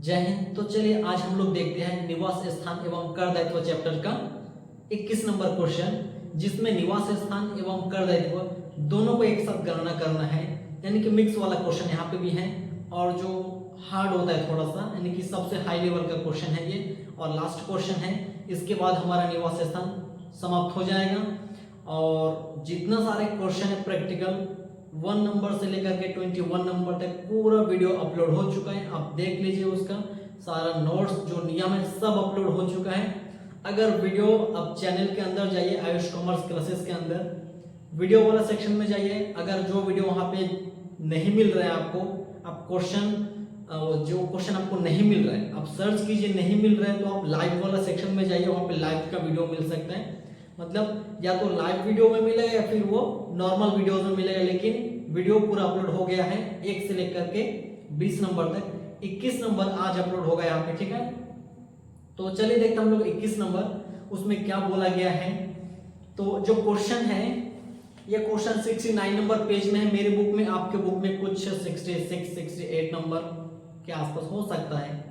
जय हिंद। तो चलिए आज हम लोग देखते हैं निवास स्थान एवं कर दायित्व चैप्टर का 21 नंबर क्वेश्चन, जिसमें निवास स्थान एवं कर दायित्व दोनों को एक साथ गणना करना है, यानी कि मिक्स वाला क्वेश्चन यहाँ पे भी है। और जो हार्ड होता है थोड़ा सा, यानी कि सबसे हाई लेवल का क्वेश्चन है ये, और लास्ट क्वेश्चन है। इसके बाद हमारा निवास स्थान समाप्त हो जाएगा। और जितना सारे क्वेश्चन है प्रैक्टिकल 1 नंबर से लेकर के 21 नंबर तक पूरा वीडियो अपलोड हो चुका है, आप देख लीजिए। उसका सारा नोट्स जो नियम है सब अपलोड हो चुका है। अगर वीडियो अब चैनल के अंदर जाइए, आयुष कॉमर्स क्लासेस के अंदर वीडियो वाला सेक्शन में जाइए। अगर जो वीडियो वहाँ पे नहीं मिल रहा है आपको, आप जो क्वेश्चन आपको नहीं मिल रहा है आप सर्च कीजिए, नहीं मिल रहा है तो आप लाइव वाला सेक्शन में जाइए, वहाँ पे लाइव का वीडियो मिल सकता है। मतलब या तो लाइव वीडियो में मिलेगा या फिर वो नॉर्मल वीडियोस में मिलेगा, लेकिन वीडियो पूरा अपलोड हो गया है 1 से लेकर के 20 नंबर तक। 21 नंबर आज अपलोड होगा यहाँ पे, ठीक है। तो चलिए देखते हैं हम लोग 21 नंबर उसमें क्या बोला गया है। तो जो क्वेश्चन है ये क्वेश्चन 69 नंबर पेज में है मेरे बुक में, आपके बुक में कुछ 66 68 नंबर के आसपास हो सकता है।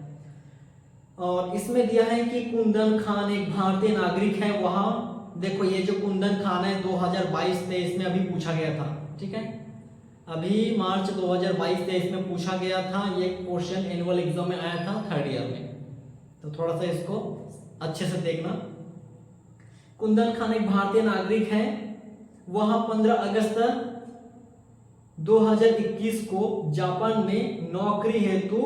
और इसमें दिया है कि कुंदन खान एक भारतीय नागरिक है। वहां देखो ये जो कुंदन खान है 2022-23 में अभी पूछा गया था, ठीक है। अभी मार्च 2022-23 में पूछा गया था, ये क्वेश्चन एनुअल एग्जाम में आया था 3rd ईयर में। तो थोड़ा सा इसको अच्छे से देखना। कुंदन खान एक भारतीय नागरिक है। वह 15 अगस्त 2021 को जापान में नौकरी हेतु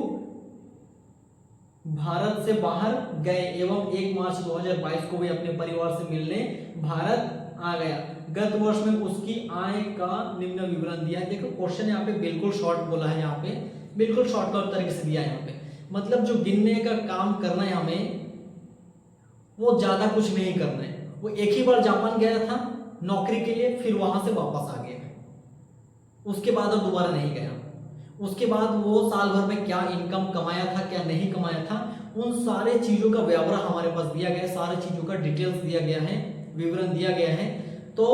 भारत से बाहर गए एवं 1 मार्च 2022 को भी अपने परिवार से मिलने भारत आ गया। गत वर्ष में उसकी आय का निम्न विवरण दिया है। देखो क्वेश्चन यहाँ पे बिल्कुल शॉर्ट बोला है, यहाँ पे बिल्कुल शॉर्टकट तरीके से दिया है। यहाँ पे मतलब जो गिनने का काम करना है हमें, वो ज्यादा कुछ नहीं करना है। वो एक ही बार जापान गया था नौकरी के लिए, फिर वहां से वापस आ गया, उसके बाद वो दोबारा नहीं गया। उसके बाद वो साल भर में क्या इनकम कमाया था, क्या नहीं कमाया था, उन सारे चीजों का ब्यौरा हमारे पास दिया गया है, सारे चीजों का डिटेल्स दिया गया है, विवरण दिया गया है। तो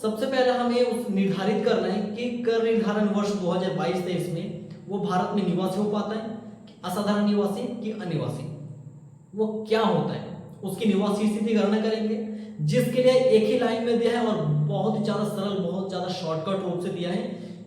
सबसे पहले हमें उस निर्धारित करना है कि कर निर्धारण वर्ष 2022-23 में वो भारत में निवासी हो पाता है, असाधारण निवासी कि अनिवासी, वो क्या होता है, उसकी निवासी स्थिति गणना करेंगे, जिसके लिए एक ही लाइन में दिया है और बहुत ही ज्यादा सरल, बहुत ज्यादा शॉर्टकट रूप से दिया है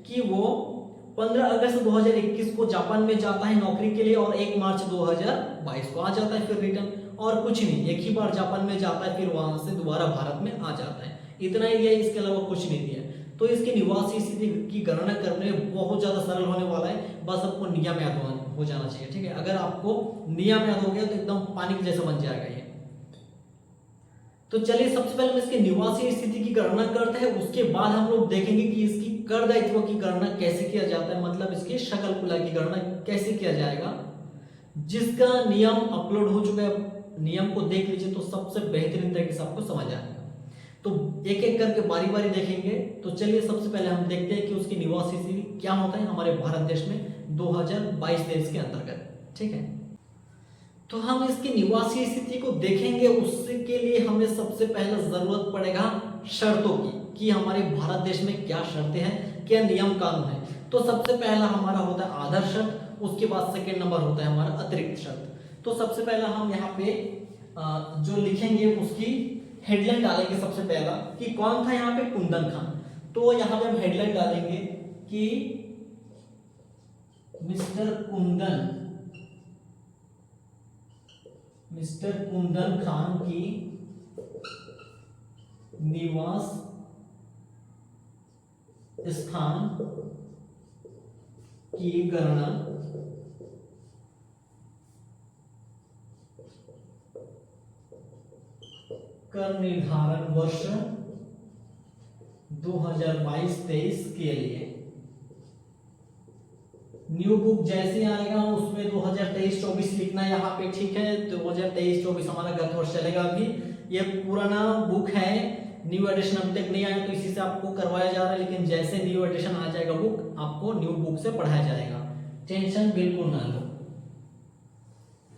कि वो 15 अगस्त 2021 को जापान में जाता है नौकरी के लिए और 1 मार्च 2022 को आ जाता है फिर रिटर्न। और कुछ नहीं, एक ही बार जापान में जाता है, फिर वहां से दोबारा भारत में आ जाता है, इतना ही है, इसके अलावा कुछ नहीं दिया। तो इसकी निवासी स्थिति की गणना करने में बहुत ज्यादा सरल होने वाला है, बस आपको नियम याद हो जाना चाहिए, ठीक है। अगर आपको नियम याद हो गया तो एकदम पानी के जैसा बन जाएगा ये। तो चलिए सबसे पहले हम इसके निवासी स्थिति की गणना करते हैं, उसके बाद हम लोग देखेंगे कि इसकी कर दायित्व की गणना कैसे किया जाता है, मतलब इसकी शकल कुला की गणना कैसे किया जाएगा, जिसका नियम अपलोड हो चुका है। नियम को देख लीजिए तो सबसे बेहतरीन तरीके से आपको समझ आएगा। तो एक एक करके बारी बारी देखेंगे। तो चलिए सबसे पहले हम देखते हैं कि उसकी निवासी स्थिति क्या होता है हमारे भारत देश में 2022-23 के अंतर्गत, ठीक है। तो हम इसकी निवासी स्थिति को देखेंगे, उसके लिए हमें सबसे पहले जरूरत पड़ेगा शर्तों की, कि हमारे भारत देश में क्या शर्तें हैं, क्या नियम कानून है। तो सबसे पहला हमारा होता है आधार शर्त, उसके बाद सेकंड नंबर होता है हमारा अतिरिक्त शर्त। तो सबसे पहला हम यहाँ पे जो लिखेंगे उसकी हेडलाइन डालेंगे सबसे पहला, कि कौन था यहाँ पे, कुंदन खान। तो यहाँ पे हम हेडलाइन डालेंगे कि मिस्टर कुंदन खान की निवास स्थान की गणना कर निर्धारण वर्ष 2022-23 के लिए न्यू बुक जैसे आएगा उसमें 2023-24 लिखना है यहाँ पे, ठीक है। 2023-24 हमारा गत वर्ष चलेगा। अभी ये पुराना बुक है, न्यू एडिशन अभी तक नहीं आया, तो इसी से आपको करवाया जा रहा है, लेकिन जैसे न्यू एडिशन आ जाएगा बुक, आपको न्यू बुक से पढ़ाया जाएगा, टेंशन बिल्कुल ना लो।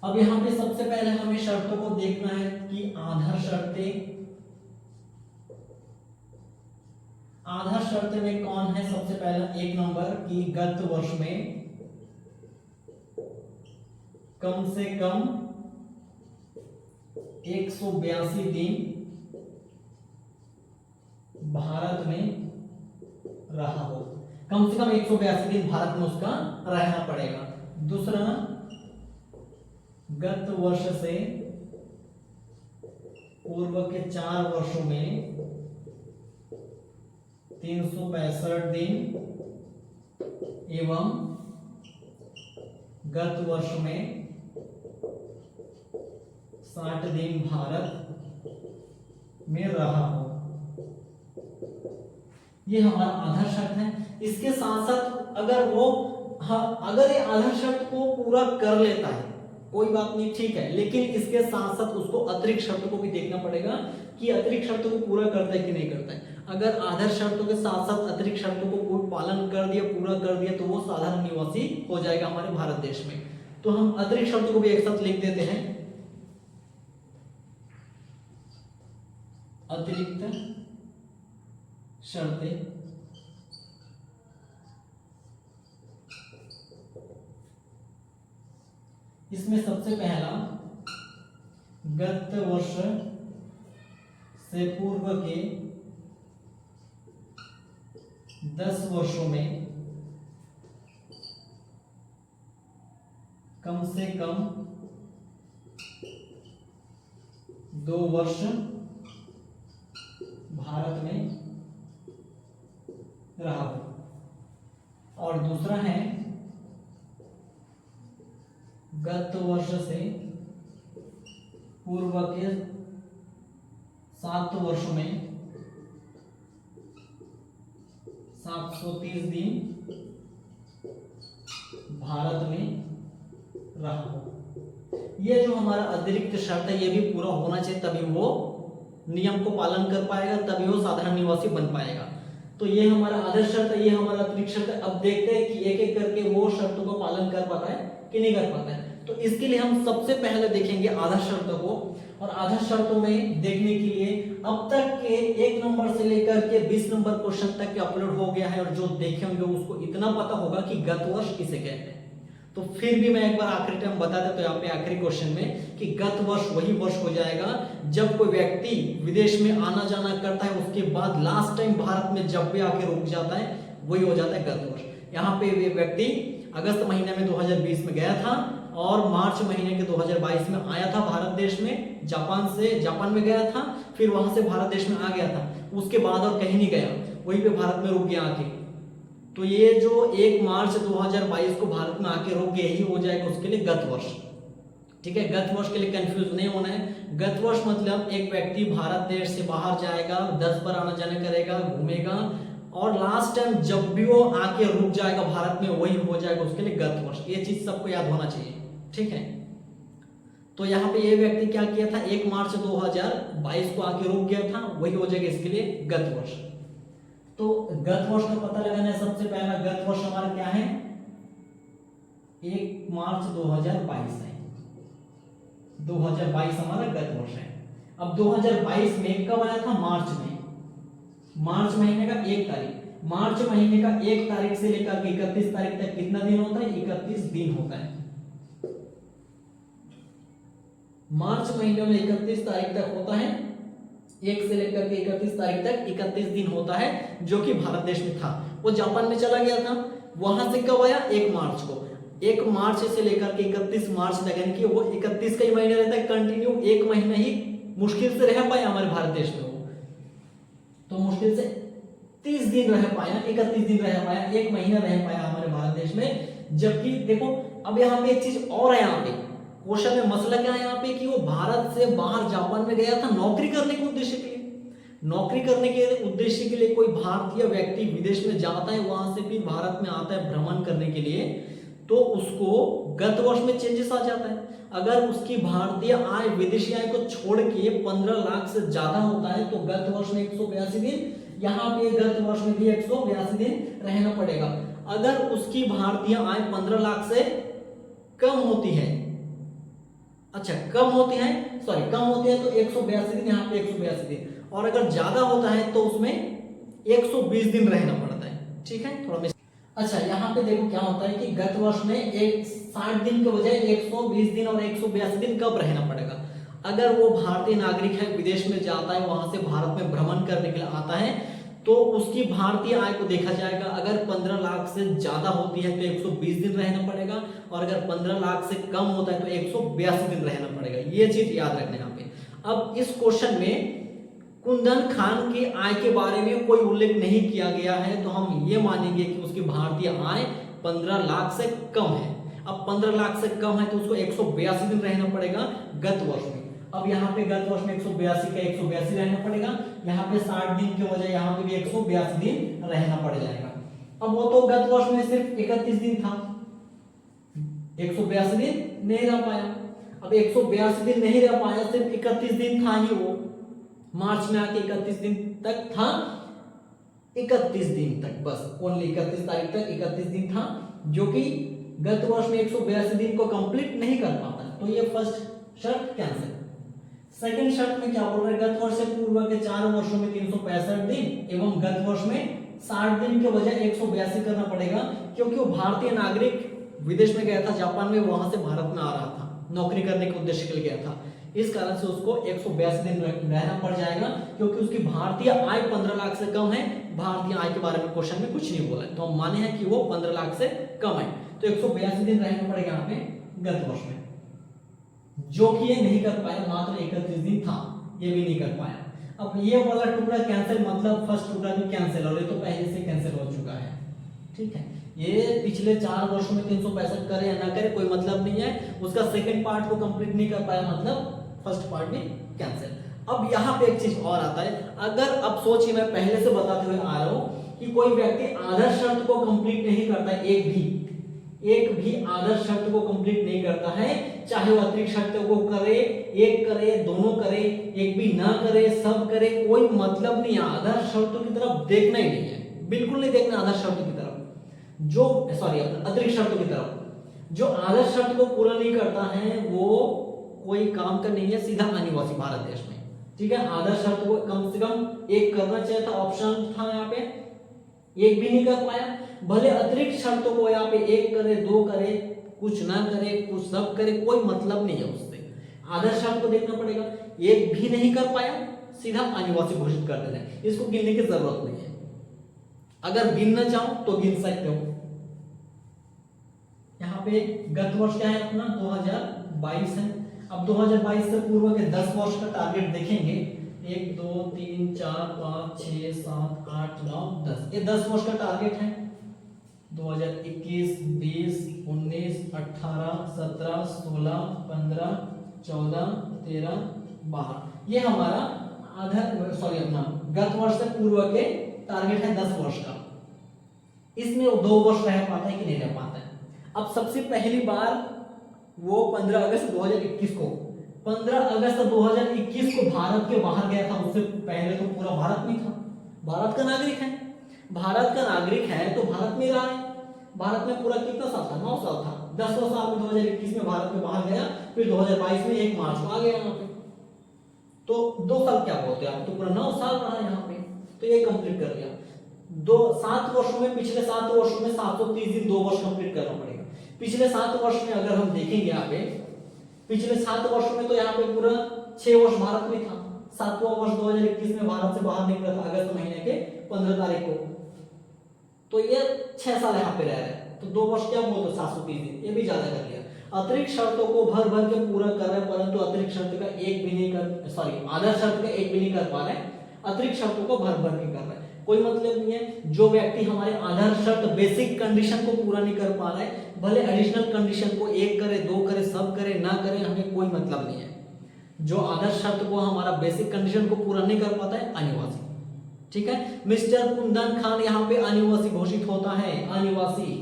अब यहाँ पे सबसे पहले हमें शर्तों को देखना है कि आधार शर्त में कौन है। सबसे पहला 1 नंबर की गत वर्ष में कम से कम 182 दिन भारत में रहा हो, कम से कम 182 दिन भारत में उसका रहना पड़ेगा। दूसरा, गत वर्ष से पूर्व के 4 वर्षों में 365 दिन एवं गत वर्ष में 60 दिन भारत में रहा हो। ये हमारा आधार शर्त है। इसके साथ साथ अगर वो अगर ये आधार शर्त को पूरा कर लेता है कोई बात नहीं, ठीक है, लेकिन इसके साथ साथ उसको अतिरिक्त शर्त को भी देखना पड़ेगा कि अतिरिक्त शर्तों को पूरा करता है कि नहीं करता है। अगर आधार शर्तों के साथ साथ अतिरिक्त शर्तों को कोई पालन कर दिया, पूरा कर दिया, तो वो साधारण निवासी हो जाएगा हमारे भारत देश में। तो हम अतिरिक्त शर्तों को भी एक साथ लिख देते हैं, अतिरिक्त शर्तें। इसमें सबसे पहला, गत वर्ष से पूर्व के 10 वर्षों में कम से कम 2 वर्ष भारत में रहा हो। और दूसरा है, गत वर्ष से पूर्व के 7 वर्षों में 730 दिन भारत में रहा हो। ये जो हमारा अतिरिक्त शर्त है ये भी पूरा होना चाहिए, तभी वो नियम को पालन कर पाएगा, तभी वो साधारण निवासी बन पाएगा। तो ये हमारा आदर्श शर्त है, ये हमारा अतिरिक्त शर्त है। अब देखते हैं कि एक एक करके वो शर्तों को पालन कर पाता है कि नहीं कर पाता है। तो इसके लिए हम सबसे पहले देखेंगे आधार शर्तों को, और आधार शर्तों में देखने के लिए अब तक के 1 नंबर से लेकर के 20 नंबर क्वेश्चन तक के अपलोड हो गया है, और जो देखे होंगे उसको इतना पता होगा कि गत वर्ष किसे कहते हैं। तो फिर भी मैं एक बार आखिरी टाइम बता देता हूं यहाँ पे आखिरी क्वेश्चन में कि गत वर्ष वही वर्ष हो जाएगा जब कोई व्यक्ति विदेश में आना जाना करता है, उसके बाद लास्ट टाइम भारत में जब भी आके रुक जाता है वही हो जाता है गत वर्ष। यहाँ पे व्यक्ति अगस्त महीने में 2020 में गया था और मार्च महीने के 2022 में आया था भारत देश में, जापान में गया था, फिर वहां से भारत देश में आ गया था, उसके बाद और कहीं नहीं गया, वहीं पे भारत में रुक गया आके। तो ये जो 1 मार्च 2022 को भारत में आके रुक गया, यही हो जाएगा उसके लिए गत वर्ष। ठीक है, गत वर्ष के लिए कंफ्यूज नहीं होना है। गत वर्ष मतलब एक व्यक्ति भारत देश से बाहर जाएगा, 10 बार आना जाना करेगा, घूमेगा, और लास्ट टाइम जब भी वो आके रुक जाएगा भारत में वही हो जाएगा उसके लिए गत वर्ष। ये चीज सबको याद होना चाहिए, ठीक है। तो यहाँ पे ये व्यक्ति क्या किया था, 1 मार्च 2022 को आके रुक गया था, वही हो जाएगा इसके लिए गत वर्ष। तो गत वर्ष का पता लगाना है। सबसे पहला गत वर्ष हमारा क्या है, 1 मार्च 2022 है, 2022 हमारा गत वर्ष है। अब 2022 में कब आया था, मार्च में, मार्च महीने का 1 तारीख। मार्च महीने का 1 तारीख से लेकर के 31 तारीख तक कितना दिन होता है, 31 दिन होता है। मार्च महीने में 31 तारीख तक होता है, 1 से लेकर के 31 तारीख तक 31 दिन होता है, जो कि भारत देश में था। वो जापान में चला गया था, वहां से कब आया, 1 मार्च को। 1 मार्च से लेकर के 31 मार्च तक, यानी कि वो 31 का ही महीना रहता है कंटिन्यू, 1 महीना ही मुश्किल से रह पाया हमारे भारत देश में वो। तो मुश्किल से 30 दिन रह पाया, 31 दिन रह पाया, 1 महीना रह पाया हमारे भारत देश में। जबकि देखो अब यहाँ पे एक चीज और है, यहाँ पे क्वेश्चन में मसला क्या है यहाँ पे कि वो भारत से बाहर जापान में गया था नौकरी करने के उद्देश्य के लिए। नौकरी करने के उद्देश्य के लिए कोई भारतीय व्यक्ति विदेश में जाता है, वहां से फिर भारत में आता है भ्रमण करने के लिए, तो उसको गत वर्ष में चेंजेस आ जाता है। अगर उसकी भारतीय आय, विदेशी आय को छोड़ के 15 लाख से ज्यादा होता है तो गत वर्ष में 182 दिन, यहाँ पे गत वर्ष में भी 182 दिन रहना पड़ेगा। अगर उसकी भारतीय आय 15 लाख से कम होती है, अच्छा कम होती है, कम होती है तो 182 दिन, यहाँ पे 182 दिन, और अगर ज्यादा होता है तो उसमें 120 दिन रहना पड़ता है। ठीक है, थोड़ा अच्छा यहाँ पे देखो क्या होता है कि गत वर्ष में एक 60 दिन के बजाय 120 दिन और 182 दिन कब रहना पड़ेगा। अगर वो भारतीय नागरिक है, विदेश में जाता है, वहां से भारत में भ्रमण करने के लिए आता है, तो उसकी भारतीय आय को देखा जाएगा। अगर 15 लाख से ज्यादा होती है तो 120 दिन रहना पड़ेगा, और अगर 15 लाख से कम होता है तो 182 दिन रहना पड़ेगा। ये चीज याद रखना यहाँ पे। अब इस क्वेश्चन में कुंदन खान की आय के बारे में कोई उल्लेख नहीं किया गया है, तो हम ये मानेंगे कि उसकी भारतीय आय 15 लाख से कम है। अब 15 लाख से कम है तो उसको 182 दिन रहना पड़ेगा गत वर्ष में। अब यहाँ पे गत वर्ष में 182 का 182 रहना पड़ेगा, यहाँ पे 60 दिन के बजाय यहाँ पे भी 182 दिन रहना पड़ जाएगा। अब वो तो गत वर्ष में सिर्फ 31 दिन था, 182 दिन नहीं रह पाया। अब 182 दिन नहीं रह पाया, सिर्फ 31 दिन था ही वो, मार्च में आके 31 दिन तक था, 31 दिन तक बस, ओनली 31 तारीख तक 31 दिन था, जो कि गत वर्ष में 182 दिन को कंप्लीट नहीं कर पाता। तो ये फर्स्ट शर्त कैंसिल। सेकंड शर्त में क्या बोल रहे हैं, गत वर्ष से पूर्व के 4 वर्षों में 365 दिन एवं गत वर्ष में 60 दिन के बजाय 182 करना पड़ेगा, क्योंकि वो भारतीय नागरिक विदेश में गया था, जापान में, वहां से भारत में आ रहा था, नौकरी करने के उद्देश्य के लिए गया था। इस कारण से उसको 182 दिन रहना पड़ जाएगा, क्योंकि उसकी भारतीय आय 15 लाख से कम है। भारतीय आय के बारे में क्वेश्चन में कुछ नहीं बोला है, तो हम माने हैं कि वो 15 लाख से कम है, तो 182 दिन रहना पड़ेगा यहाँ पे गत वर्ष में, जो कि ये नहीं कर पाया, मात्र 31 दिन था, ये भी नहीं कर पाया। अब ये वाला टुकड़ा कैंसिल, मतलब फर्स्ट टुकड़ा भी कैंसिल, और ये तो पहले से कैंसिल हो चुका है, ठीक है। ये पिछले 4 वर्षों में 365 करे या ना करे कोई मतलब नहीं है, उसका सेकंड पार्ट को कंप्लीट नहीं कर पाया, मतलब फर्स्ट पार्ट भी कैंसिल। अब यहाँ पे एक चीज और आता है, अगर अब सोचिए, मैं पहले से बताते हुए आ रहा हूं कि कोई व्यक्ति आदर्श शर्त को कंप्लीट नहीं करता, एक भी आदर्श शर्त को कंप्लीट नहीं करता है, चाहे वो अतिरिक्त शर्त को करे, एक करे, दोनों करे, एक भी ना करे, सब करे, कोई मतलब नहीं है। आदर्श शर्तों की तरफ देखना ही नहीं है, बिल्कुल नहीं देखना आदर्श शर्तों की तरफ, जो सॉरी अतिरिक्त शर्तों की तरफ। जो आदर्श शर्त को पूरा नहीं करता है वो कोई काम का नहीं है, सीधा अनिवासी भारत देश में, ठीक है। आदर्श शर्त को कम से कम एक करना चाहिए था, ऑप्शन था यहाँ पे, एक भी नहीं कर पाया। भले अतिरिक्त शर्तों को यहाँ पे एक करे, दो करे, कुछ ना करे, कुछ सब करे, कोई मतलब नहीं है उससे। आदर्श शर्त को देखना पड़ेगा, एक भी नहीं कर पाया, सीधा अनिवासी घोषित कर देना है, इसको गिनने की जरूरत नहीं है। अगर गिनना चाहो तो गिन सकते हो। यहाँ पे गत वर्ष क्या है अपना 2022 है। अब 2022 से पूर्व के 10 वर्ष का टारगेट देखेंगे, 1 2 3 4 5 6 7 8 9 10, ये 10 वर्ष का टारगेट है। 2021 20 19 18 17 16 15 14 13 12, ये हमारा अपना गत वर्ष से पूर्व के टारगेट है 10 वर्ष का। इसमें 2 वर्ष रह पाता है कि नहीं रह पाता है। अब सबसे पहली बार वो 15 अगस्त 2021 को 15 अगस्त 2021 को भारत के बाहर गया था, उससे पहले तो पूरा भारत में था। भारत का नागरिक है, भारत का नागरिक है तो भारत में रहा है। भारत में पूरा कितना साल था, 9 साल था। 10वां साल में 2021 में भारत में बाहर गया, फिर 2022 में 1 मार्च को आ गया यहाँ पे, तो 2 साल क्या बोलते हैं आप, तो पूरा 9 साल रहा यहाँ पे, तो ये कंप्लीट कर लिया। 7 वर्षों में, पिछले 7 वर्षों में 730 दिन 2 वर्ष कंप्लीट करना पड़ेगा। पिछले 7 वर्ष में अगर हम देखेंगे यहाँ पे, पिछले 7 वर्षों में तो यहाँ पे पूरा 6 वर्ष भारत में था। 7वां वर्ष 2021 में भारत से बाहर निकला था अगस्त महीने के 15 तारीख को, तो ये 6 साल यहाँ पे रह रहे हैं, तो 2 वर्ष क्या बोलते 730 दिन, ये भी ज्यादा कर लिया। अतिरिक्त शर्तों को भर भर के पूरा कर रहे हैं, परंतु अतिरिक्त शर्त का एक भी नहीं कर, सॉरी आदर्श शर्त का एक भी नहीं कर पा रहे, अतिरिक्त शर्तों को भर भर के कर रहे हैं, कोई मतलब नहीं है। जो व्यक्ति हमारे आदर्श शर्त बेसिक कंडीशन को पूरा नहीं कर पा रहा है, भले एडिशनल कंडीशन को 1 करे, 2 करे, सब करे, ना करे, हमें कोई मतलब नहीं है। जो आदर्श शर्त को हमारा बेसिक कंडीशन को पूरा नहीं कर पाता है, अनिवासी, ठीक है। मिस्टर कुंदन खान यहाँ पे अनिवासी घोषित होता है, अनिवासी।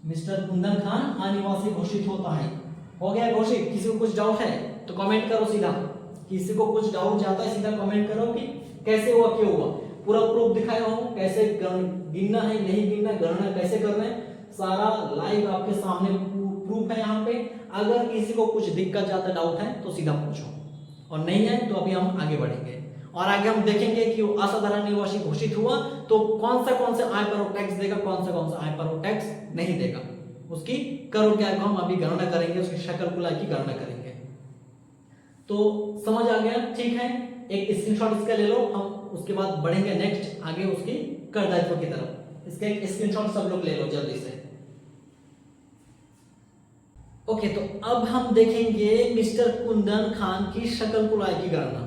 मिस्टर कुंदन खान अनिवासी घोषित होता है। हो गया घोषित। किसी को कुछ डाउट है तो कमेंट करो सीधा, किसी को कुछ डाउट जाता है सीधा कमेंट करो कि कैसे हुआ, क्यों हुआ, पूरा प्रूफ दिखाया हूं, कैसे गिनना है, नहीं गिनना, गणना कैसे करना है, सारा लाइव आपके सामने प्रूफ है यहाँ पे। अगर किसी को कुछ दिक्कत जाता, डाउट है तो सीधा पूछो, और नहीं है तो अभी हम आगे बढ़ेंगे। और आगे हम देखेंगे कि वो असाधारण निवासी घोषित हुआ तो कौन सा आय पर वो टैक्स देगा, कौन सा आय पर वो टैक्स नहीं देगा। उसकी कर क्या है हम अभी गणना करेंगे, उसकी शकल कुल आय की गणना करेंगे। तो समझ आ गया, ठीक है। एक स्क्रीनशॉट इसका ले लो, हम उसके बाद बढ़ेंगे नेक्स्ट आगे उसकी कर दायित्व की तरफ। इसका एक स्क्रीनशॉट सब लोग ले लो जल्दी से। ओके, तो अब हम देखेंगे मिस्टर कुंदन खान की शकल कुल आय की गणना,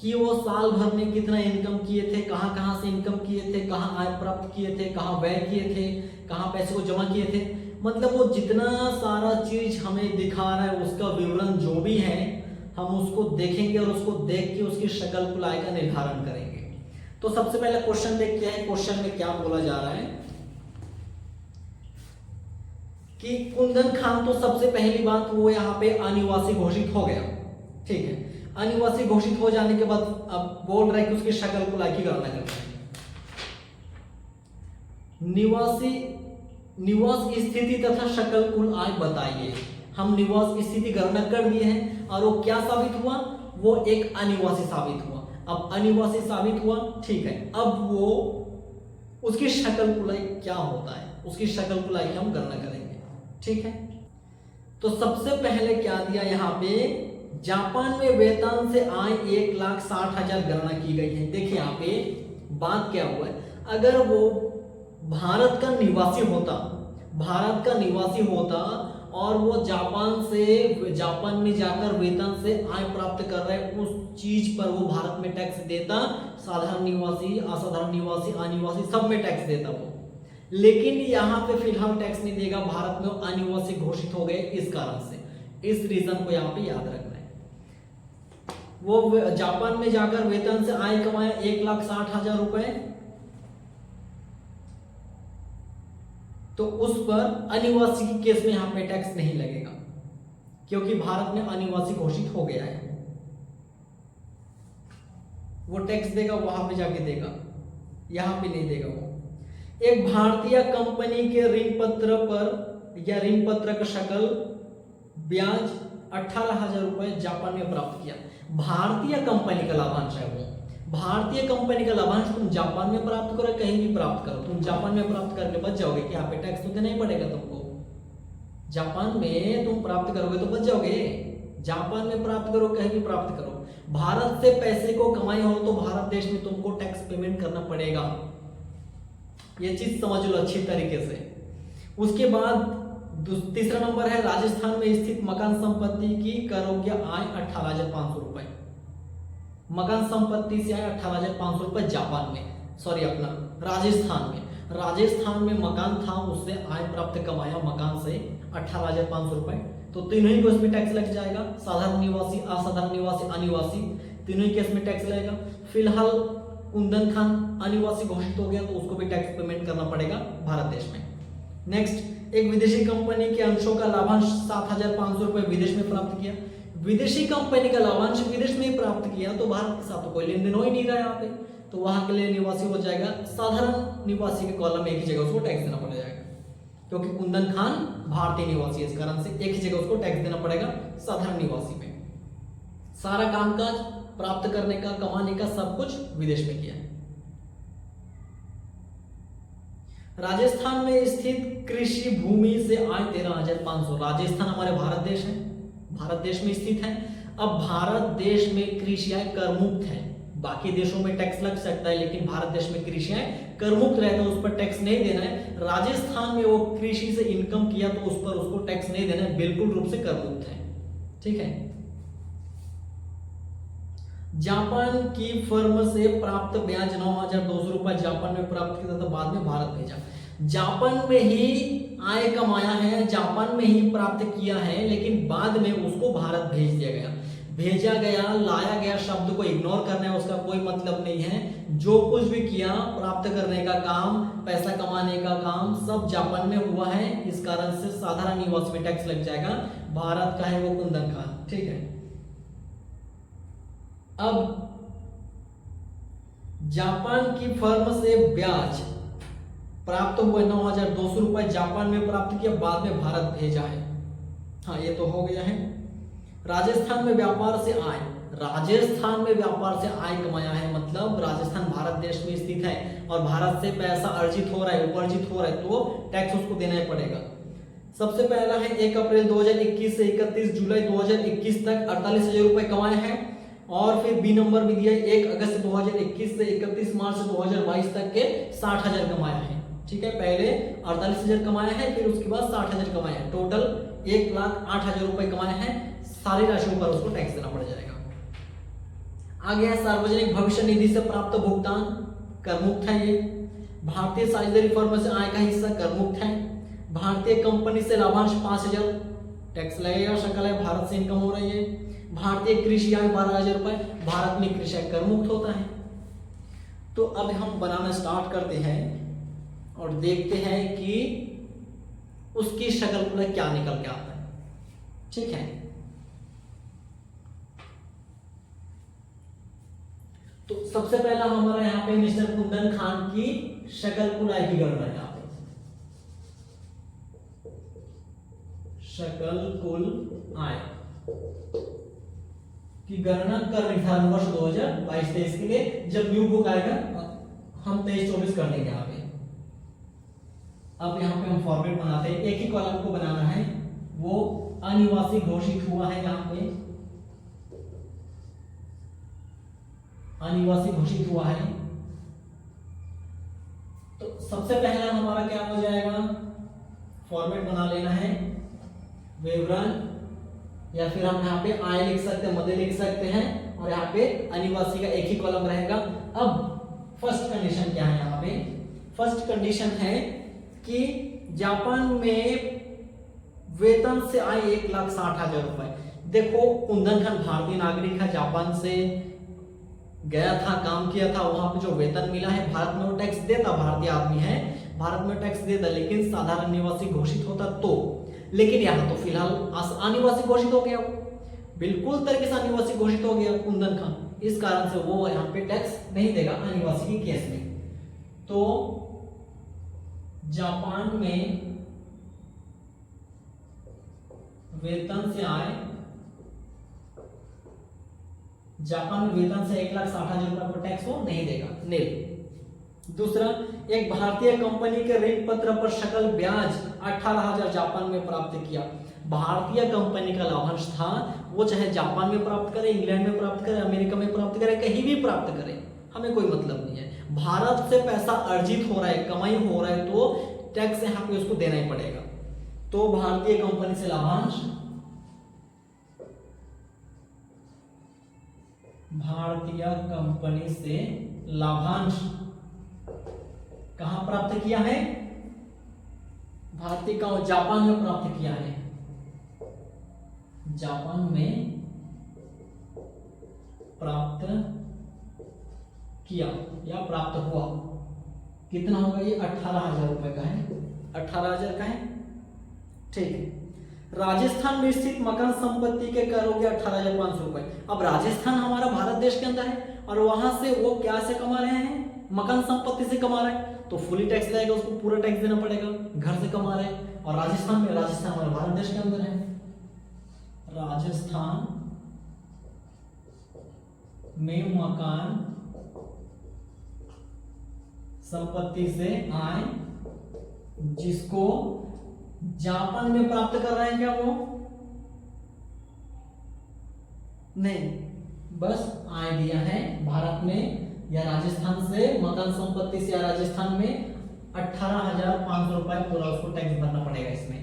कि वो साल भर में कितना इनकम किए थे, कहां से इनकम किए थे, कहां आय प्राप्त किए थे, कहां व्यय किए थे, कहां पैसे को जमा किए थे। मतलब वो जितना सारा चीज हमें दिखा रहा है उसका विवरण जो भी है हम उसको देखेंगे और उसको देख के उसकी शकल कुल आय का निर्धारण करेंगे। तो सबसे पहले क्वेश्चन देखते हैं, क्वेश्चन में क्या बोला जा रहा है कि कुंदन खान, तो सबसे पहली बात वो यहाँ पे अनिवासी घोषित हो गया, ठीक है। अनिवासी घोषित हो जाने के बाद अब बोल रहा है कि उसकी शकल कुल आय की गणना करते हैं। निवास स्थिति तथा शकल कुल आय बताइए। हम निवास स्थिति गणना कर दिए हैं और वो क्या साबित हुआ, वो एक अनिवासी साबित हुआ। अब अनिवासी साबित हुआ, ठीक है। अब वो उसकी शकल कुल आय क्या होता है, उसकी शकल कुल आय की हम गणना करेंगे, ठीक है। तो सबसे पहले क्या दिया यहाँ पे, जापान में वेतन से आय 1,60,000 गणना की गई है। देखिए यहाँ पे बात क्या हुआ है, अगर वो भारत का निवासी होता और वो जापान में जाकर वेतन से आय प्राप्त कर रहे उस चीज पर वो भारत में टैक्स देता, साधारण निवासी, असाधारण निवासी, अनिवासी सब में टैक्स देता वो। लेकिन यहाँ पे फिलहाल टैक्स नहीं देगा, भारत में अनिवासी घोषित हो गए इस कारण से, इस रीजन को यहाँ पे याद रखना है। वो जापान में जाकर वेतन से आय कमाया 1,60,000 रुपए, तो उस पर अनिवासी की केस में यहाँ पे टैक्स नहीं लगेगा क्योंकि भारत में अनिवासी घोषित हो गया है। वो टैक्स देगा वहां पे जाके देगा, यहां पे नहीं देगा वो। एक भारतीय कंपनी के ऋण पत्र पर या ऋण पत्र का शकल ब्याज 18,000 रुपए जापान में प्राप्त किया। भारतीय कंपनी का लाभांश है वो, भारतीय कंपनी का लाभांश तुम जापान में प्राप्त करो, कहीं भी प्राप्त करो, तुम जापान में प्राप्त करके बच जाओगे कि यहाँ पे टैक्स तो देना ही पड़ेगा तुमको। जापान में तुम प्राप्त करोगे तो बच जाओगे, जापान में प्राप्त करो, कहीं भी प्राप्त करो। भारत से पैसे को कमाई हो तो भारत देश में तुमको टैक्स पेमेंट करना पड़ेगा, ये चीज समझ लो अच्छी तरीके से। उसके बाद तीसरा नंबर है, राजस्थान में स्थित मकान संपत्ति की करोग्य आय 18,500 रुपए। मकान संपत्ति से आए 18,500 रुपए जापान में, सॉरी अपना राजस्थान में मकान था, उससे आय प्राप्त कमाया मकान से 18,500 रुपए। तो तीनों ही केस में टैक्स लग जाएगा, साधारण निवासी, असाधारण निवासी, अनिवासी, तीनों ही केस में टैक्स लगेगा। फिलहाल कुंदन खान अनिवासी घोषित हो गया तो उसको भी टैक्स पेमेंट करना पड़ेगा भारत देश में। नेक्स्ट, एक विदेशी कंपनी के अंशों का लाभांश 7,500 रुपए विदेश में प्राप्त किया। विदेशी कंपनी का लाभांश विदेश में प्राप्त किया तो भारत के साथ तो कोई लेन देन हो ही नहीं रहा है यहाँ पे, तो वहां के लिए निवासी हो जाएगा, साधारण निवासी के कॉलम में एक ही जगह उसको टैक्स देना पड़ जाएगा क्योंकि कुंदन खान भारतीय निवासी है, इस कारण से एक ही जगह उसको टैक्स देना पड़ेगा साधारण निवासी में। सारा कामकाज प्राप्त करने का, कमाने का सब कुछ विदेश में किया है। राजस्थान में स्थित कृषि भूमि से आय 13,500। राजस्थान हमारे भारत देश है, भारत देश में स्थित है। अब भारत देश में कृषि आय कर मुक्त है, बाकी देशों में टैक्स लग सकता है लेकिन भारत देश में कृषि आय कर मुक्त रहता है, उस पर टैक्स नहीं देना है। राजस्थान में वो कृषि से इनकम किया तो उस पर उसको टैक्स नहीं देना है, बिल्कुल रूप से कर मुक्त है, ठीक है। जापान की फर्म से प्राप्त ब्याज 9,200 रुपए जापान में प्राप्त किया था, बाद में भारत भेजा। जापान में ही आय कमाया है, जापान में ही प्राप्त किया है, लेकिन बाद में उसको भारत भेज दिया गया। भेजा गया, लाया गया शब्द को इग्नोर करना है, उसका कोई मतलब नहीं है। जो कुछ भी किया, प्राप्त करने का काम, पैसा कमाने का काम सब जापान में हुआ है, इस कारण से साधारण निवासी में टैक्स लग जाएगा। भारत का है वो कुंदन खान, ठीक है। अब जापान की फर्म से ब्याज प्राप्त हुए 9,200 रुपए जापान में प्राप्त किया, बाद में भारत भेजा है। हाँ, ये तो हो गया है। राजस्थान में व्यापार से आय राजस्थान में व्यापार से आय कमाया है, मतलब राजस्थान भारत देश में स्थित है और भारत से पैसा अर्जित हो रहा है, उपार्जित हो रहा है, तो टैक्स उसको देना ही पड़ेगा। सबसे पहला है 1 अप्रैल 2021 से 31 जुलाई 2021 तक 48,000 रुपए कमाए हैं। और फिर बी नंबर भी दिया है 1 अगस्त 2021 से 31 मार्च 2022 तक के 60,000 कमाया है। ठीक है, पहले 48,000 कमाया है, फिर उसके बाद 60,000 कमाया है, टोटल 1,08,000 रुपए कमाए हैं। सारी राशियों पर उसको टैक्स देना पड़ जाएगा। आगे है सार्वजनिक भविष्य निधि से प्राप्त भुगतान, कर मुक्त है ये। भारतीय साझेदारी फर्म से आय का हिस्सा कर मुक्त है। भारतीय कंपनी से लाभांश 5,000 टैक्स लगेगा, शकल है भारत से इनकम हो रही है। भारतीय कृषि आय 12,000 रुपए, भारत में कृषि आय कर मुक्त होता है। तो अब हम बनाना स्टार्ट करते हैं और देखते हैं कि उसकी शक्ल पूरा क्या निकल के आता है। ठीक है, तो सबसे पहला हमारा यहाँ पे मिस्टर कुंदन खान की शकल कुल आय की गणना है। यहाँ पे शकल कुल आय की गणना कर निर्धारण वर्ष 2022-23 के लिए, जब न्यू बुक आएगा हम 23-24 कर लेंगे यहाँ पे। अब यहाँ पे हम फॉर्मेट बनाते हैं, एक ही कॉलम को बनाना है। वो अनिवासी घोषित हुआ है, यहाँ पे अनिवासी घोषित हुआ है। तो सबसे पहला हमारा क्या हो जाएगा, फॉर्मेट बना लेना है विवरण, या फिर हम यहाँ पे आय लिख सकते हैं, मध्य लिख सकते हैं, और यहाँ पे अनिवासी का एक ही कॉलम रहेगा। अब फर्स्ट कंडीशन क्या है, यहाँ पे फर्स्ट कंडीशन है कि जापान में वेतन से आए 1,60,000 रुपए। देखो कुंदन खान भारतीय नागरिक है, जापान से गया था, काम किया था, वहां पे जो वेतन मिला है भारत में वो टैक्स देता, भारतीय आदमी है भारत में टैक्स देता, लेकिन साधारण निवासी घोषित होता तो। लेकिन यहाँ तो फिलहाल अनिवासी घोषित हो गया, बिल्कुल तरीके से अनिवासी घोषित हो गया कुंदन खान, इस कारण से वो यहाँ पे टैक्स नहीं देगा अनिवासी के केस में। तो जापान में वेतन से आए, जापान में वेतन से 1,60,000 रुपए पर टैक्स वो नहीं देगा, नील। दूसरा, एक भारतीय कंपनी के ऋण पत्र पर सकल ब्याज 18,000 जापान में प्राप्त किया। भारतीय कंपनी का लाभांश था, वो चाहे जापान में प्राप्त करे, इंग्लैंड में प्राप्त करे, अमेरिका में प्राप्त करे, कहीं भी प्राप्त करे, हमें कोई मतलब नहीं है। भारत से पैसा अर्जित हो रहा है, कमाई हो रहा है, तो टैक्स यहाँ पे उसको देना ही पड़ेगा। तो भारतीय कंपनी से लाभांश, भारतीय कंपनी से लाभांश कहां प्राप्त किया है, भारतीय का जापान में प्राप्त किया है, जापान में प्राप्त किया या प्राप्त हुआ। कितना होगा ये, 18,000 रुपए का है, 18,000 का है। ठीक है, राजस्थान में स्थित मकान संपत्ति के कर हो गया 18,500 रुपए। अब राजस्थान हमारा भारत देश के अंदर है और वहां से वो क्या से कमा रहे हैं, मकान संपत्ति से कमा रहे हैं, तो फुली टैक्स लगेगा, उसको पूरा टैक्स देना पड़ेगा। घर से कमा रहे हैं और राजस्थान में, राजस्थान हमारे भारत देश के अंदर है, राजस्थान में मकान संपत्ति से आय जिसको जापान में प्राप्त कर रहे हैं, क्या वो नहीं, बस आय दिया है भारत में या राजस्थान से, मकान संपत्ति से या राजस्थान में 18,500 रुपए पूरा उसको टैक्स भरना पड़ेगा इसमें।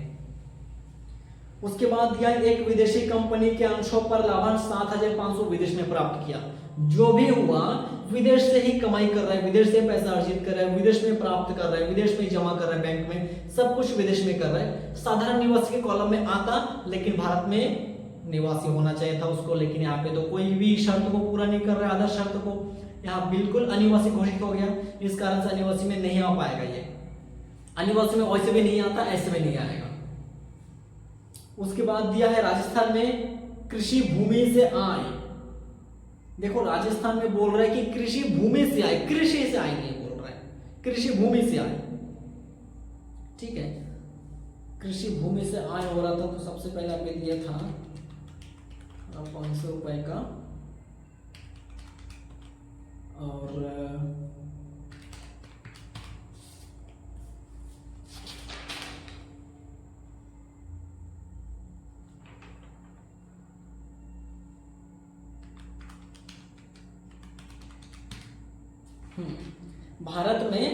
उसके बाद दिया एक विदेशी कंपनी के अंशों पर लाभांश 7,500 विदेश में प्राप्त किया। जो भी हुआ विदेश से ही कमाई कर रहा है, विदेश से पैसा अर्जित कर रहा है, विदेश में प्राप्त कर रहा है, विदेश में जमा कर रहा है, बैंक में, सब कुछ विदेश में कर रहा है। साधारण निवासी के कॉलम में आता, लेकिन भारत में निवासी होना चाहिए था उसको, लेकिन यहाँ पे तो कोई भी शर्त को पूरा नहीं कर रहा है, आधार शर्त को, यहाँ बिल्कुल अनिवासी घोषित हो गया। इस कारण से अनिवासी में नहीं आ पाएगा ये, अनिवासी में वैसे भी नहीं आता, ऐसे में नहीं आएगा। उसके बाद दिया है राजस्थान में कृषि भूमि से आय। देखो राजस्थान में बोल रहा है कि कृषि भूमि से आय, कृषि से आय नहीं बोल रहा है, कृषि भूमि से आय। ठीक है, कृषि भूमि से आय हो रहा था, तो सबसे पहले आपने दिया था 500 रुपए का और भारत में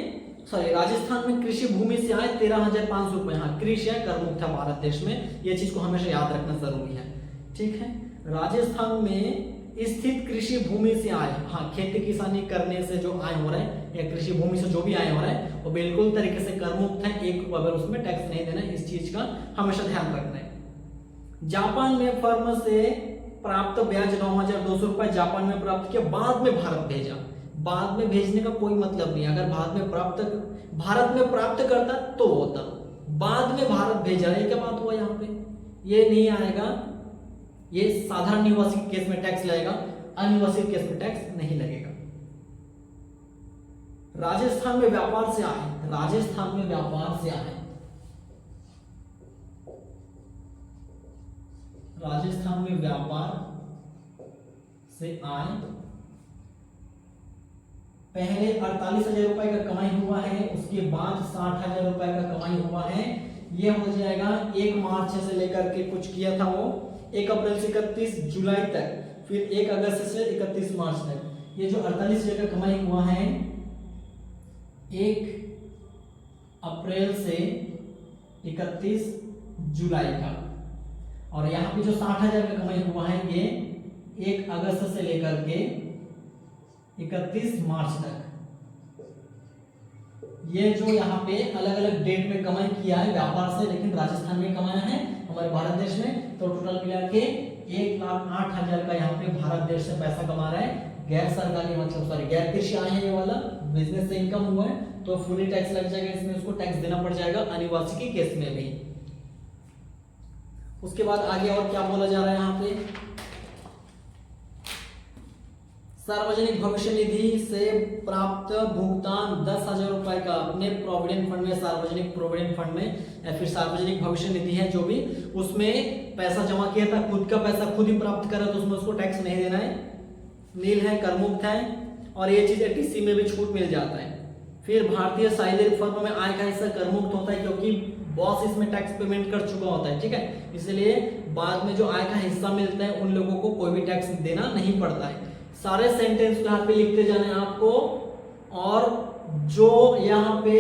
राजस्थान में कृषि भूमि से आए 13,500 रुपए। हाँ, कृषि कर मुक्त था भारत देश में, ये चीज को हमेशा याद रखना जरूरी है। ठीक है, राजस्थान में स्थित कृषि भूमि से आय, हाँ खेती किसानी करने से जो आय हो रहा है या कृषि भूमि से जो भी आय हो रहा है वो बिल्कुल तरीके से कर मुक्त है, एक अगर उसमें टैक्स नहीं देना है, इस चीज का हमेशा ध्यान रखना है। जापान में फर्म से प्राप्त ब्याज 9,200 रुपए जापान में प्राप्त किया, बाद में भारत भेजा। बाद में भेजने का कोई मतलब नहीं, अगर भारत में प्राप्त करता तो होता, बाद में भारत भेजा, ये क्या बात हुआ यहाँ पे, ये नहीं आएगा। ये साधारण निवासी के केस में टैक्स लगेगा, अनिवासी के केस में टैक्स नहीं लगेगा। राजस्थान में व्यापार से आए, राजस्थान में व्यापार से आए, राजस्थान में व्यापार से आए, पहले 48,000 रुपए का कमाई हुआ है, उसके बाद 60,000 रुपए का कमाई हुआ है। ये हो जाएगा 1 मार्च से लेकर के कुछ किया था वो 1 अप्रैल से 31 जुलाई तक, फिर 1 अगस्त से 31 मार्च तक। ये जो 48,000 का कमाई हुआ है 1 अप्रैल से 31 जुलाई का, और यहाँ पे जो 60,000 का कमाई हुआ है ये 1 अगस्त से लेकर के 31 मार्च तक। ये जो यहाँ पे अलग अलग डेट में कमाई किया है व्यापार से, लेकिन राजस्थान में कमाया है हमारे भारत देश में, तो टोटल मिला के 1,08,000 का यहाँ पे भारत देश से पैसा कमा रहा है। गैर सरकारी मतलब गैर कृषि आय है ये वाला, बिजनेस से इनकम हुआ है तो फुली टैक्स लग जाएगा इसमें, उसको टैक्स देना पड़ जाएगा अनिवासी के केस में भी। उसके बाद आगे और क्या बोला जा रहा है यहाँ पे, सार्वजनिक भविष्य निधि से प्राप्त भुगतान 10,000 रुपए का अपने प्रोविडेंट फंड में, सार्वजनिक प्रोविडेंट फंड में या फिर सार्वजनिक भविष्य निधि है जो भी, उसमें पैसा जमा किया था, खुद का पैसा खुद ही प्राप्त करा तो उसमें उसको टैक्स नहीं देना है, नील है, कर मुक्त है, और ये चीज टीसी में भी छूट मिल जाता है। फिर भारतीय सार्वजनिक फर्म में आय का हिस्सा कर मुक्त होता है क्योंकि बॉस इसमें टैक्स पेमेंट कर चुका होता है। ठीक है, इसलिए बाद में जो आय का हिस्सा मिलता है उन लोगों को कोई भी टैक्स देना नहीं पड़ता है। सारे सेंटेंस को यहाँ पे लिखते जाने आपको, और जो यहाँ पे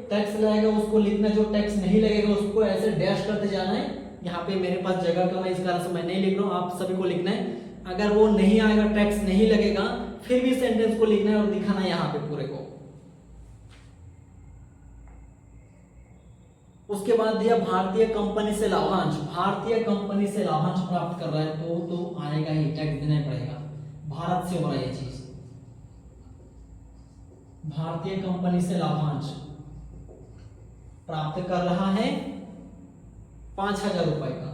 टैक्स लगेगा उसको लिखना, जो टैक्स नहीं लगेगा उसको ऐसे डैश करते जाना है। यहाँ पे मेरे पास जगह कम है इस कारण से मैं नहीं लिख रहा हूँ, आप सभी को लिखना है। अगर वो नहीं आएगा, टैक्स नहीं लगेगा, फिर भी सेंटेंस को लिखना है और दिखाना है यहाँ पे पूरे को। उसके बाद दिया भारतीय कंपनी से लाभांश, भारतीय कंपनी से लाभांश प्राप्त कर रहा है तो आएगा ही, टैक्स देना पड़ेगा, भारत से हो रहा है ये चीज। भारतीय कंपनी से लाभांश प्राप्त कर रहा है 5,000 रुपए का,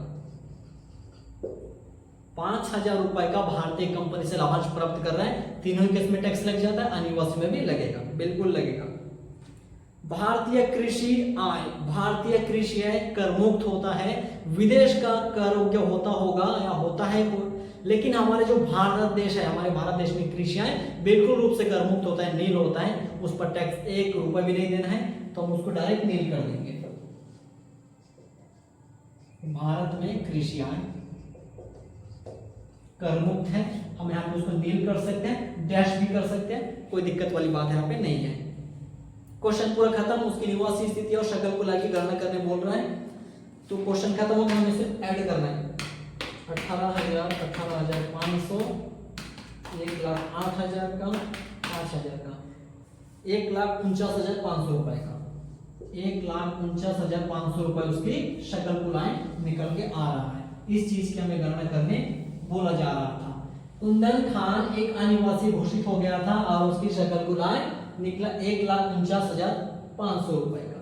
5,000 रुपए का भारतीय कंपनी से लाभांश प्राप्त कर रहा है। तीनों केस में टैक्स लग जाता है, अनिवासी में भी लगेगा, बिल्कुल लगेगा। भारतीय कृषि आय, भारतीय कृषि आय कर मुक्त होता है, विदेश का कर क्या होता होगा या होता है, लेकिन हमारे जो भारत देश है, हमारे भारत देश में कृषि आय बिल्कुल रूप से कर मुक्त होता है, नील होता है, उस पर टैक्स 1 रुपए भी नहीं देना है, तो हम उसको डायरेक्ट नील कर देंगे। भारत में कृषि आय कर मुक्त है, हम यहाँ पे उसको नील कर सकते हैं, डैश भी कर सकते हैं, कोई दिक्कत वाली बात यहाँ पे नहीं है। क्वेश्चन पूरा खत्म। उसकी निवासी स्थिति और शकल को लाके गणना करने बोल रहा है, तो क्वेश्चन खत्म होगा, हमें सिर्फ ऐड करना है। 18,000, 18,500, 1,08,000 का, 5,000 का, 1,49,500 रुपए का, 1,49,500 रुपए उसकी शकल को लाइन निकल के आ रहा है। इस चीज की हमें गणना करने बोला जा रहा था। कुंदन खान एक अनिवासी घोषित हो गया था और उसकी शकल को लाइन निकला 1,49,500 रुपए का।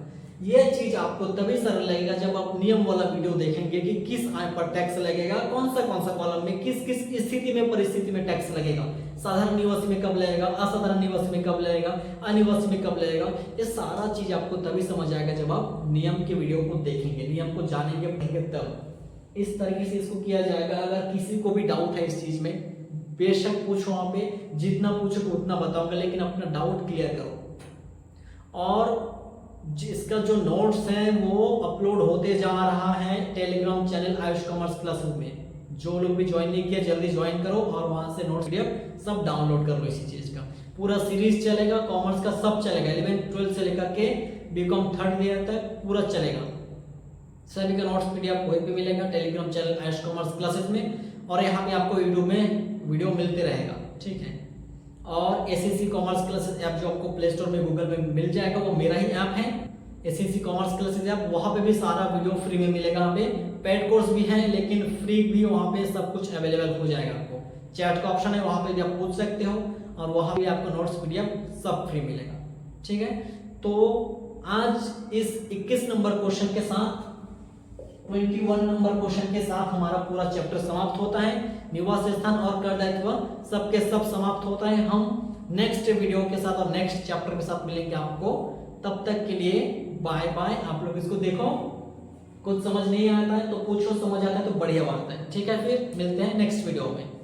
यह चीज आपको तभी सरल लगेगा जब आप नियम वाला वीडियो देखेंगे कि किस आय पर टैक्स लगेगा, कौन सा कॉलम में किस किस स्थिति में परिस्थिति में टैक्स लगेगा, साधारण निवासी में कब लगेगा, असाधारण निवासी में कब लगेगा, अनिवासी में कब लगेगा। ये सारा चीज आपको तभी समझ आएगा जब आप नियम के वीडियो को देखेंगे, नियम को जानेंगे, पढ़ेंगे, तब इस तरीके से इसको किया जाएगा। अगर किसी को भी डाउट है इस चीज में, बेशक पूछो, वहां पे जितना पूछो उतना बताऊंगा, लेकिन अपना डाउट क्लियर करो। और इसका जो नोट्स है वो अपलोड होते जा रहा है Telegram channel Ayush commerce classes में। जो लोग भी ज्वाइन नहीं किया जल्दी ज्वाइन करो और वहां से नोट्स पीडीएफ सब डाउनलोड कर लो। इसी चीज का पूरा सीरीज चलेगा, कॉमर्स का सब चलेगा, 11th 12th से लेकर के बीकॉम 3rd ईयर तक पूरा चलेगा। सभी का नोट्स पीडीएफ वहीं पे मिलेगा Telegram channel Ayush commerce classes में, और यहाँ पे आपको यूट्यूब में वीडियो मिलते रहेगा, ठीक है। और एसएससी कॉमर्स क्लासेस ऐप जो आपको प्ले स्टोर में गूगल पे मिल जाएगा, वो मेरा ही ऐप है एसएससी कॉमर्स क्लासेस ऐप। वहाँ पे भी सारा वीडियो फ्री में मिलेगा। यहाँ पे पेड कोर्स भी है लेकिन फ्री भी वहाँ पे सब कुछ अवेलेबल हो जाएगा। आपको चैट का ऑप्शन है, वहाँ पे भी आप पूछ सकते हो, और वहाँ भी आपको नोट्स पीडीएफ सब फ्री मिलेगा, ठीक है। तो आज इस 21 नंबर क्वेश्चन के साथ 21 नंबर क्वेश्चन के साथ हमारा पूरा चैप्टर समाप्त होता है। निवास स्थान और कर दायित्व सबके सब समाप्त होता है। हम नेक्स्ट वीडियो के साथ और नेक्स्ट चैप्टर के साथ मिलेंगे आपको। तब तक के लिए बाय बाय। आप लोग इसको देखो, कुछ समझ नहीं आता है तो पूछो, समझ आता है तो बढ़िया बात है, ठीक है। फिर मिलते हैं नेक्स्ट वीडियो में।